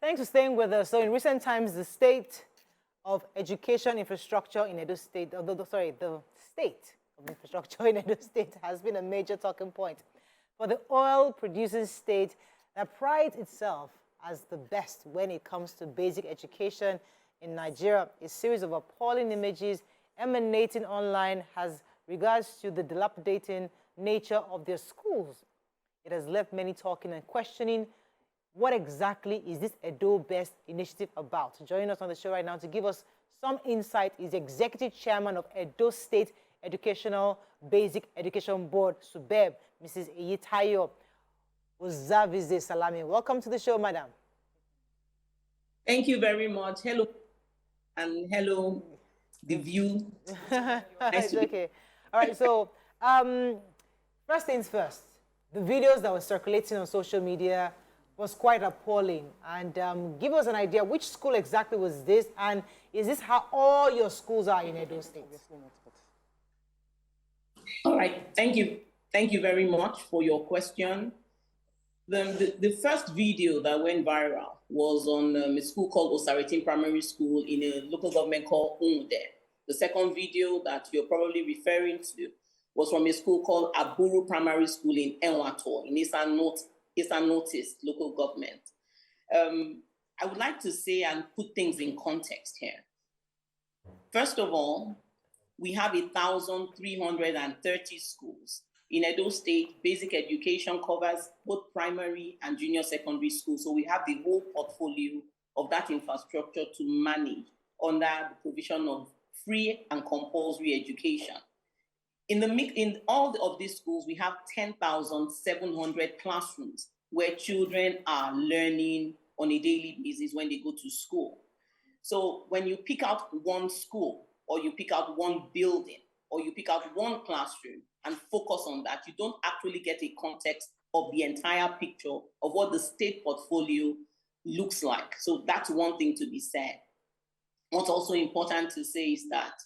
Thanks for staying with us. So in recent times, the state of education infrastructure in Edo State, the state of infrastructure in Edo State has been a major talking point for the oil-producing state that prides itself as the best when it comes to basic education in Nigeria. A series of appalling images emanating online has regards to the dilapidating nature of their schools. It has left many talking and questioning what exactly is this EdoBEST initiative about. Joining us on the show right now to give us some insight is the Executive Chairman of Edo State Educational Basic Education Board, SUBEB, Mrs. Eyitayo Uzavize Salami. Welcome to the show, madam. Thank you very much. Hello, and hello, the view. It's okay. All right, so first things first, the videos that were circulating on social media was quite appalling. And give us an idea, which school exactly was this? And is this how all your schools are in Edo State? All right, thank you. Thank you very much for your question. The first video that went viral was on a school called Osareti Primary School in a local government called Unde. The second video that you're probably referring to was from a school called Aburu Primary School in Enwato, in Eastern Northeast local government. I would like to say and put things in context here. First of all, we have 1,330 schools. In Edo State, basic education covers both primary and junior secondary schools. So we have the whole portfolio of that infrastructure to manage under the provision of free and compulsory education. In all of these schools, we have 10,700 classrooms where children are learning on a daily basis when they go to school. So when you pick out one school, or you pick out one building, or you pick out one classroom and focus on that, you don't actually get a context of the entire picture of what the state portfolio looks like. So that's one thing to be said. What's also important to say is that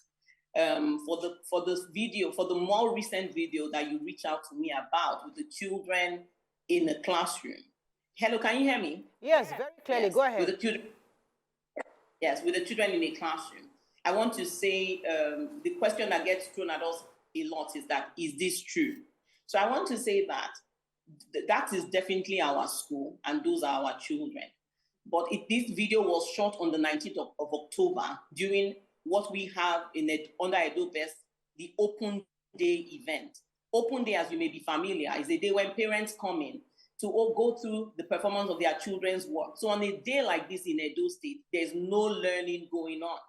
for the more recent video that you reached out to me about with the children in the classroom. Hello, can you hear me? Yes, very clearly. Yes, go ahead. with the children in a classroom. I want to say the question that gets thrown at us a lot is that, is this true? So I want to say that that is definitely our school and those are our children. But this video was shot on the 19th of October during what we have under EdoBEST, the Open Day event. Open Day, as you may be familiar, is a day when parents come in to go through the performance of their children's work. So on a day like this in Edo State, there's no learning going on.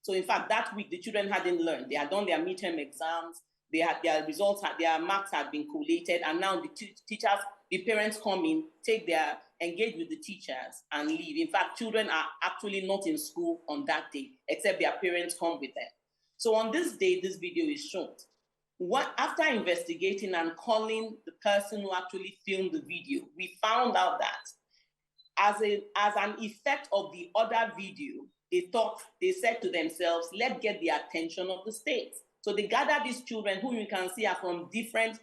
So in fact, that week, the children hadn't learned. They had done their midterm exams. They had their results, their marks had been collated. And now the teachers, the parents come in, engage with the teachers and leave. In fact, children are actually not in school on that day, except their parents come with them. So on this day, this video is shot. After investigating and calling the person who actually filmed the video, we found out that as an effect of the other video, they said to themselves, let's get the attention of the state. So they gathered these children who you can see are from different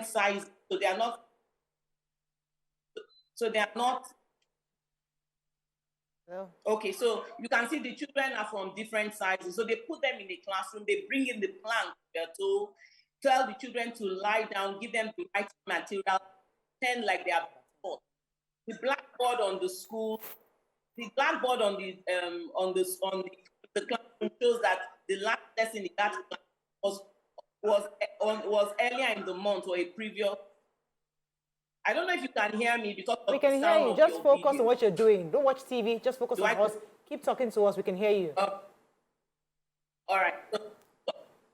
sizes. So they are not. No. Okay, so you can see the children are from different sizes. So they put them in the classroom, they bring in the plank to tell the children to lie down, give them the right material, pretend like they are taught. The blackboard on the school, the blackboard on the classroom shows that the last lesson in that class was earlier in the month or a previous. I don't know if you can hear me because we can hear you. Just focus on what you're doing. Don't watch TV. Just focus on us. Keep talking to us. We can hear you. All right.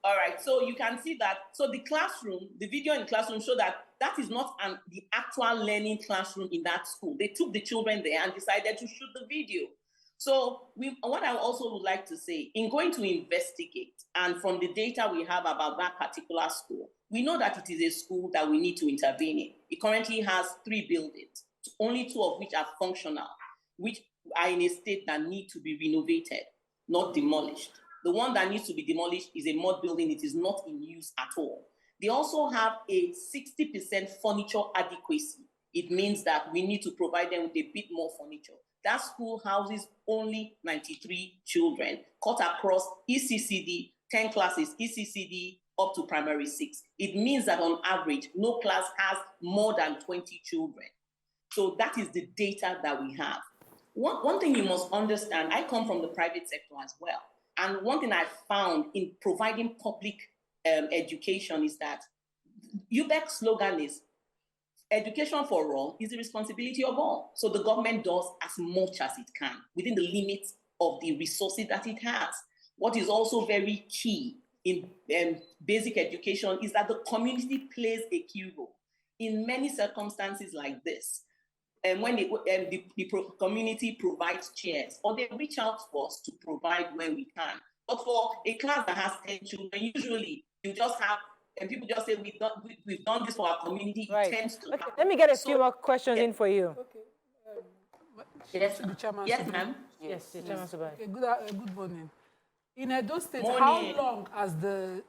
All right. So you can see that. So the classroom, the video in the classroom show that is not the actual learning classroom in that school. They took the children there and decided to shoot the video. So what I also would like to say, in going to investigate, and from the data we have about that particular school, we know that it is a school that we need to intervene in. It currently has 3 buildings, only 2 of which are functional, which are in a state that need to be renovated, not demolished. The one that needs to be demolished is a mud building. It is not in use at all. They also have a 60% furniture adequacy. It means that we need to provide them with a bit more furniture. that school houses only 93 children, cut across ECCD, 10 classes, ECCD up to primary 6. It means that on average, no class has more than 20 children. So that is the data that we have. One thing you must understand, I come from the private sector as well. And one thing I found in providing public education is that UBEC's slogan is, education for all is the responsibility of all. So the government does as much as it can within the limits of the resources that it has. What is also very key in basic education is that the community plays a key role. In many circumstances like this, and when the community provides chairs, or they reach out to us to provide when we can. But for a class that has 10 children, usually you just have, and people just say, we've done this for our community. Right. It tends to happen. Let me get a few more questions in for you. Okay. Yes, The chairman. yes, ma'am. Yes, the Chairman Subai. Okay, good morning. In Edo State, Morning. how long has the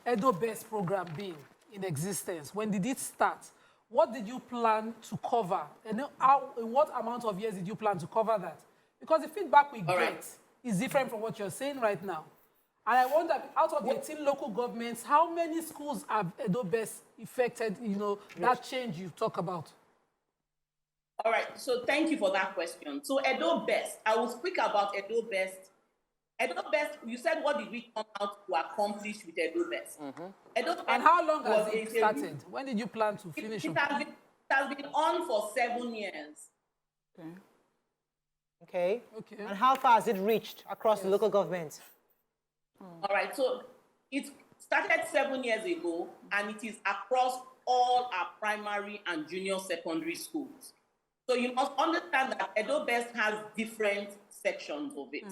EdoBEST program been in existence? When did it start? What did you plan to cover? And in what amount of years did you plan to cover that? Because the feedback we get is different from what you're saying right now. And I wonder, out of the 18 local governments, how many schools have EdoBEST affected, that change you talk about? All right, so thank you for that question. So EdoBEST, I will speak about EdoBEST. EdoBEST, you said, what did we come out to accomplish with EdoBEST? EdoBEST, and how long has it started? When did you plan to finish? It has been on for 7 years. Okay. Okay. And how far has it reached across the local government? All right, so it started 7 years ago, and it is across all our primary and junior secondary schools. So you must understand that EdoBEST has different sections of it.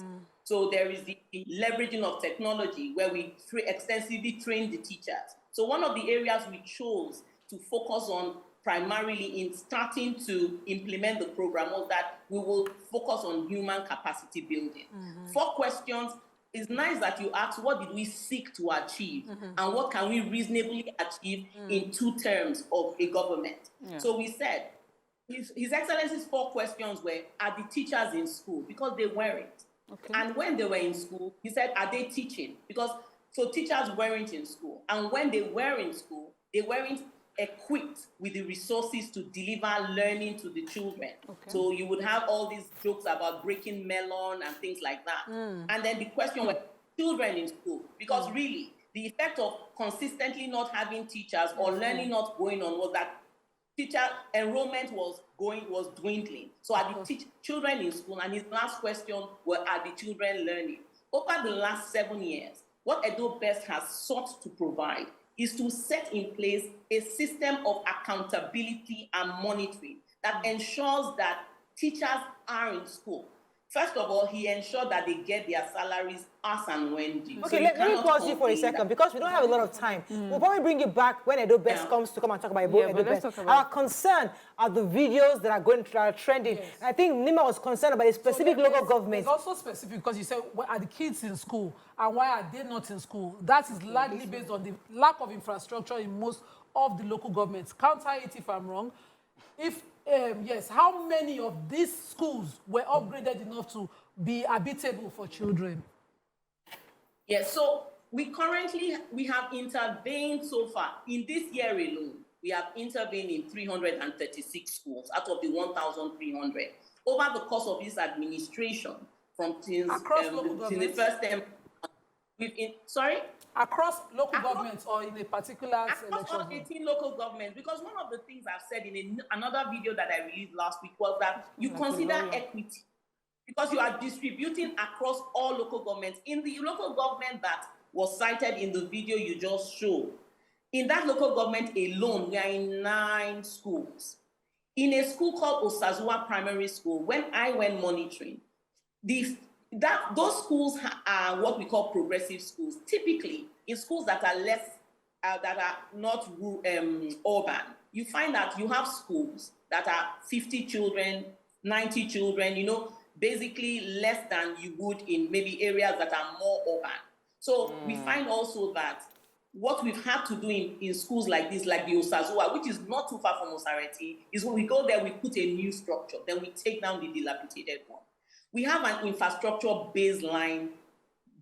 So there is the leveraging of technology, where we extensively train the teachers. So one of the areas we chose to focus on primarily in starting to implement the program was that we will focus on human capacity building. 4 questions. It's nice that you ask, what did we seek to achieve? And what can we reasonably achieve in 2 terms of a government? So we said, His Excellency's 4 questions were, are the teachers in school? Because they weren't. Okay. And when they were in school, he said, are they teaching? Because so teachers weren't in school. And when they were in school, they weren't equipped with the resources to deliver learning to the children. Okay. So you would have all these jokes about breaking melon and things like that. And then the question was children in school, because really the effect of consistently not having teachers or learning not going on was that teacher enrollment was dwindling. So are the children in school? And his last question were, are the children learning? Over the last 7 years, what EdoBEST has sought to provide is to set in place a system of accountability and monitoring that ensures that teachers are in school. First of all, he ensured that they get their salaries as and when due. Okay, let me pause you for a second, because we don't have a lot of time. We'll probably bring you back when EdoBEST comes to come and talk about EdoBEST. Our concern are the videos that are trending. Yes. I think Nima was concerned about a specific local government. It's also specific because you said, why are the kids in school and why are they not in school? That is largely based on the lack of infrastructure in most of the local governments. Counter it if I'm wrong. If yes, how many of these schools were upgraded enough to be habitable for children? Yes, so we have intervened so far. In this year alone, we have intervened in 336 schools out of the 1,300. Over the course of this administration, since the first term, across local governments or in a particular across all 18 local governments, because one of the things I've said in another video that I released last week was that you consider equity, because you are distributing across all local governments. In the local government that was cited in the video you just showed, in that local government alone, we are in 9 schools. In a school called Osareti Primary School, when I went monitoring, those schools are what we call progressive schools. Typically, in schools that are not urban, you find that you have schools that are 50 children, 90 children, basically less than you would in maybe areas that are more urban. So we find also that what we've had to do in schools like this, like the Osareti, which is not too far from Osareti, is when we go there, we put a new structure, then we take down the dilapidated one. We have an infrastructure baseline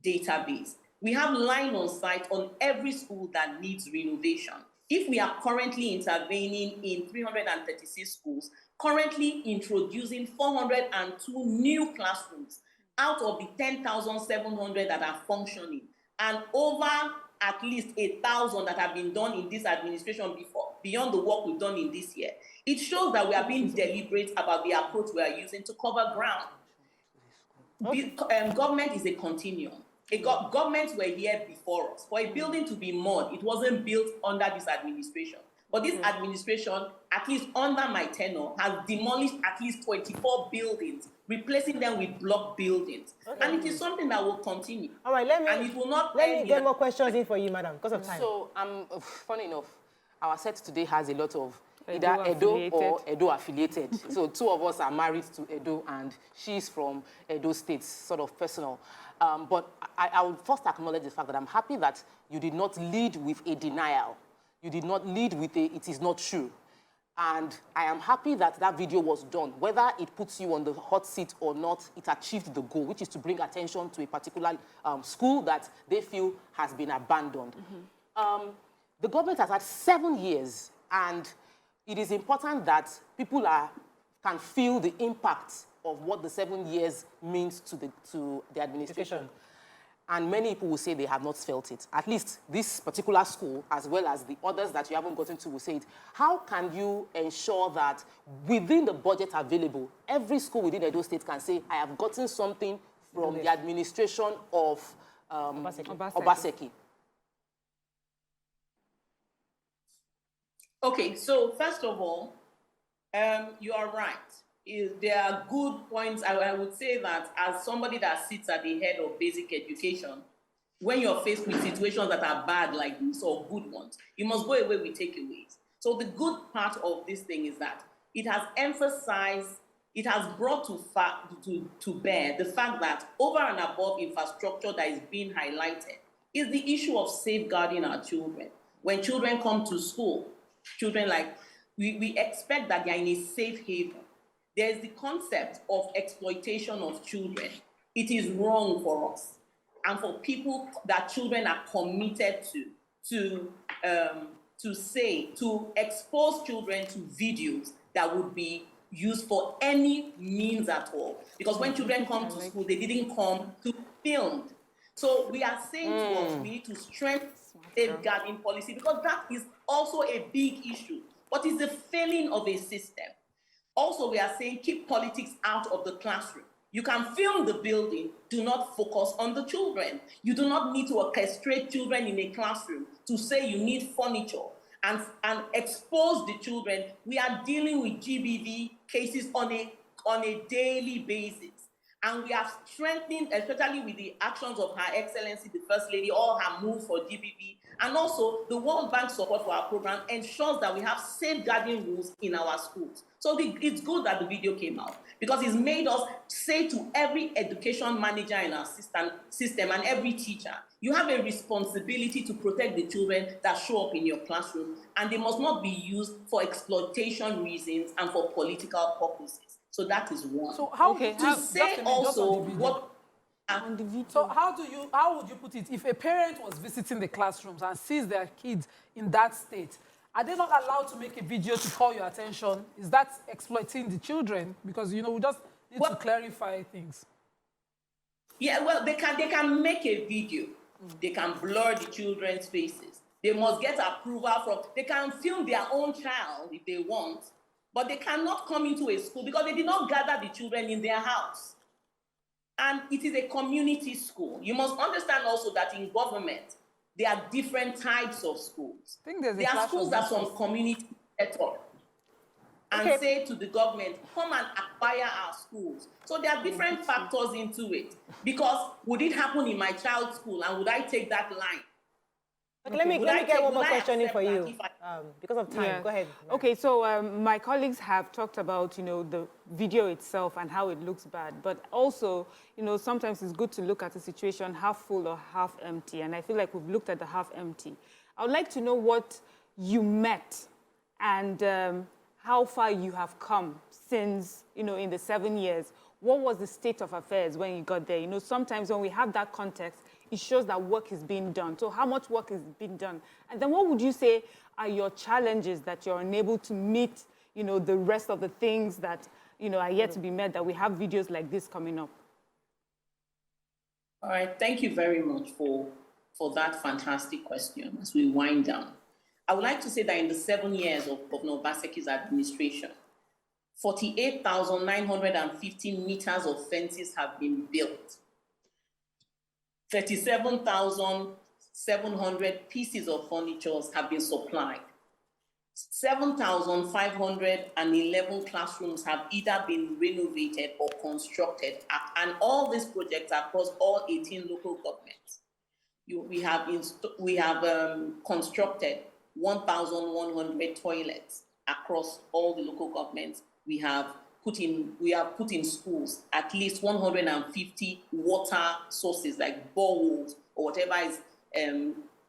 database. We have line on site on every school that needs renovation. If we are currently intervening in 336 schools, currently introducing 402 new classrooms out of the 10,700 that are functioning, and over at least 1,000 that have been done in this administration before, beyond the work we've done in this year. It shows that we are being deliberate about the approach we are using to cover ground. Okay. Government is a continuum. Governments were here before us. For a building to be mud, it wasn't built under this administration. But this administration, at least under my tenure, has demolished at least 24 buildings, replacing them with block buildings. Okay. And it is something that will continue. All right, let me get more questions in for you, madam, because of time. So, funny enough, our set today has a lot of either Edo or Edo affiliated. So 2 of us are married to Edo, and she's from Edo State, sort of personal. But I will first acknowledge the fact that I'm happy that you did not lead with a denial. You did not lead with a, it is not true. And I am happy that that video was done. Whether it puts you on the hot seat or not, it achieved the goal, which is to bring attention to a particular school that they feel has been abandoned. The government has had 7 years, and it is important that people can feel the impact of what the 7 years means to the administration. And many people will say they have not felt it. At least this particular school, as well as the others that you haven't gotten to, will say it. How can you ensure that within the budget available, every school within Edo State can say, I have gotten something from the administration of Obaseki? Okay, so first of all, you are right. There are good points. I would say that as somebody that sits at the head of basic education, when you're faced with situations that are bad like this or good ones, you must go away with takeaways. So the good part of this thing is that it has emphasized, it has brought to bear the fact that over and above infrastructure that is being highlighted is the issue of safeguarding our children. When children come to school, children we expect that they're in a safe haven. There's the concept of exploitation of children. It is wrong for us and for people that children are committed to expose children to videos that would be used for any means at all. Because when children come to school, they didn't come to be filmed. So we are saying to us, we need to strengthen safeguarding policy, because that is also a big issue. What is the failing of a system? Also, we are saying keep politics out of the classroom. You can film the building, do not focus on the children. You do not need to orchestrate children in a classroom to say you need furniture and expose the children. We are dealing with GBV cases on a daily basis. And we are strengthening, especially with the actions of Her Excellency, the First Lady, all her move for GBV, and also the World Bank support for our program ensures that we have safeguarding rules in our schools. So it's good that the video came out, because it's made us say to every education manager in our system and every teacher, you have a responsibility to protect the children that show up in your classroom, and they must not be used for exploitation reasons and for political purposes. So that is one. So how how would you put it? If a parent was visiting the classrooms and sees their kids in that state, are they not allowed to make a video to call your attention? Is that exploiting the children? Because, we just need to clarify things. Yeah, well, they can make a video. They can blur the children's faces. They must get approval they can film their own child if they want, but they cannot come into a school because they did not gather the children in their house. And it is a community school. You must understand also that in government, there are different types of schools. There are schools that some community set up and say to the government, come and acquire our schools. So there are different factors into it. Because would it happen in my child's school, and would I take that line? Okay, let me get one more question in for you, because of time. Yeah. Go ahead. Okay, so my colleagues have talked about, the video itself and how it looks bad, but also, sometimes it's good to look at the situation half full or half empty, and I feel like we've looked at the half empty. I would like to know what you met and how far you have come since, in the 7 years. What was the state of affairs when you got there? Sometimes when we have that context, it shows that work is being done. So how much work is being done? And then what would you say are your challenges that you're unable to meet, the rest of the things that, are yet to be met, that we have videos like this coming up? All right, thank you very much for that fantastic question as we wind down. I would like to say that in the 7 years of Governor Obaseki's administration, 48,950 meters of fences have been built. 37,700 pieces of furniture have been supplied. 7,511 classrooms have either been renovated or constructed, and all these projects are across all 18 local governments. We have constructed 1,100 toilets across all the local governments. We have put in schools at least 150 water sources like boreholes or whatever is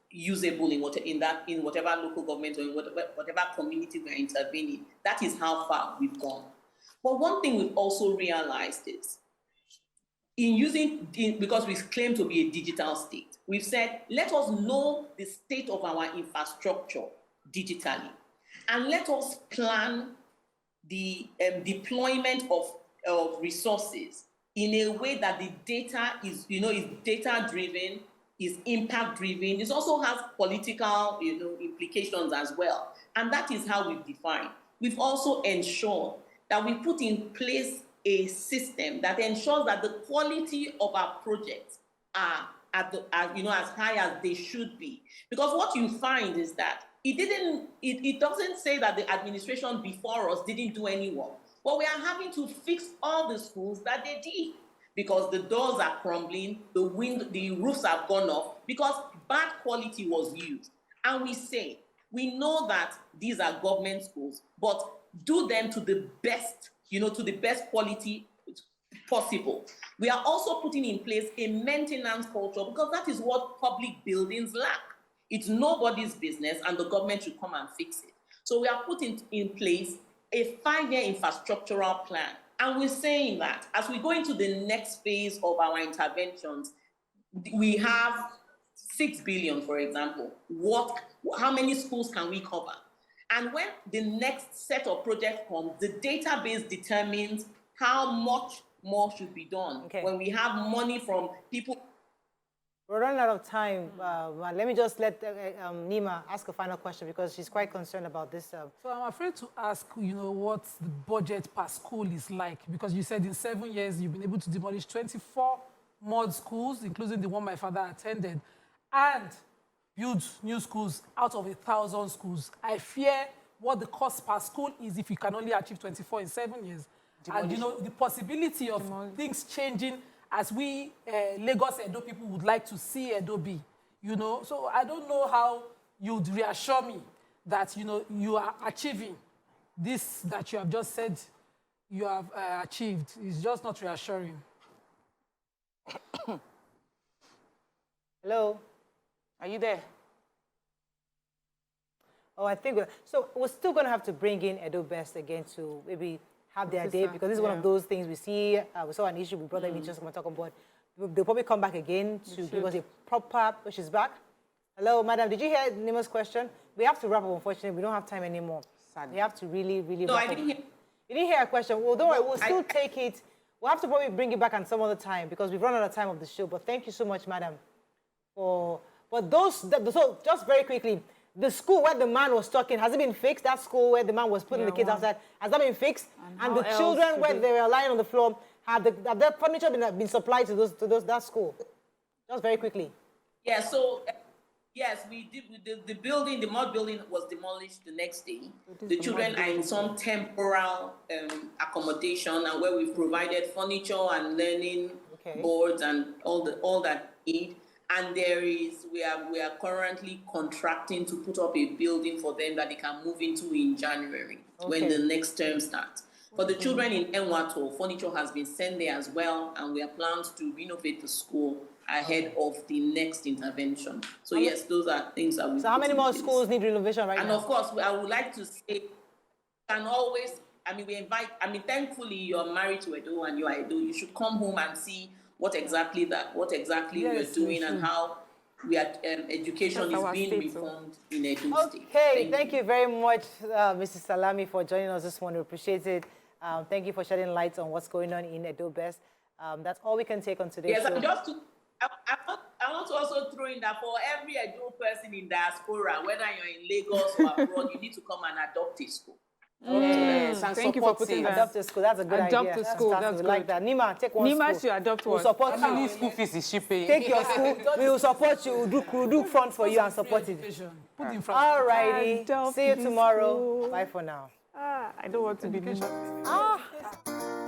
usable in whatever local government or in whatever community we are intervening. That is how far we've gone. But one thing we've also realized is, because we claim to be a digital state, we've said, let us know the state of our infrastructure digitally, and let us plan the deployment of resources in a way that the data is data-driven, is impact-driven. It also has political, implications as well. And that is how we've defined. We've also ensured that we put in place a system that ensures that the quality of our projects are as high as they should be. Because what you find is that it doesn't say that the administration before us didn't do any work, but we are having to fix all the schools that they did, because the doors are crumbling, the roofs have gone off, because bad quality was used. And we know that these are government schools, but do them to the best, to the best quality possible. We are also putting in place a maintenance culture, because that is what public buildings lack. It's nobody's business, and the government should come and fix it. So we are putting in place a 5-year infrastructural plan. And we're saying that as we go into the next phase of our interventions, we have 6 billion, for example. How many schools can we cover? And when the next set of projects comes, the database determines how much more should be done. Okay. When we have money from people. We're running out of time. Let me just let Nima ask a final question, because she's quite concerned about this. So I'm afraid to ask, what the budget per school is like, because you said in 7 years you've been able to demolish 24 mod schools, including the one my father attended, and build new schools out of 1,000 schools. I fear what the cost per school is if you can only achieve 24 in 7 years. And the possibility of things changing as we Lagos Edo people would like to see Edo be, So I don't know how you'd reassure me that, you are achieving this that you have just said you have achieved. It's just not reassuring. Hello? Are you there? Oh, I think so. We're still going to have to bring in EdoBEST again to maybe have their day, because this is one of those things we see. We saw an issue, we brought them in just to talk about. They'll probably come back again to give us a proper. She's back. Hello, madam. Did you hear Nima's question? We have to wrap up. Unfortunately, we don't have time anymore. Sadly. We have to really No, wrap I didn't hear. You didn't hear a question. Well, don't worry. We'll still take it. We'll have to probably bring it back on some other time, because we've run out of time of the show. But thank you so much, madam. So just very quickly, the school where the man was talking, has it been fixed? That school where the man was putting the kids outside, has that been fixed? And the children where they were lying on the floor, have their furniture been supplied to that school? Just very quickly. Yeah, so yes, we did. The building, the mud building, was demolished the next day. The children are in some temporal accommodation, and where we've provided furniture and learning boards and all that need. And we are currently contracting to put up a building for them that they can move into in January, when the next term starts. For the children in Enwato, furniture has been sent there as well, and we are planned to renovate the school ahead of the next intervention. So yes, those are things that we. So how many put in more place. schools need renovation right And now? of course, I would like to say, can always, we invite, thankfully you're married to Edo and you are Edo, you should come home and see what exactly we're Yes, doing we and should. how education That's is our being state, so. reformed in Edo State. Okay, thank you very much, Mrs. Salami, for joining us this morning. We appreciate it. Thank you for shedding light on what's going on in EdoBEST. That's all we can take on today's Yes, show. and I want to also throw in that for every Edo person in diaspora, whether you're in Lagos or abroad, you need to come and adopt a school. Yes, and Thank you for support putting it. that. Adopt a school, that's a good Adopt idea. a school, that's We like good. that. Nima, take one Nima school. should adopt We'll one. support How many you. school fees is she paying? Take your school. We will support you. We'll do front for you and support it. Put in front. All righty. Adopt See you this tomorrow. school. Bye for now. I don't want to be Nima. Ah.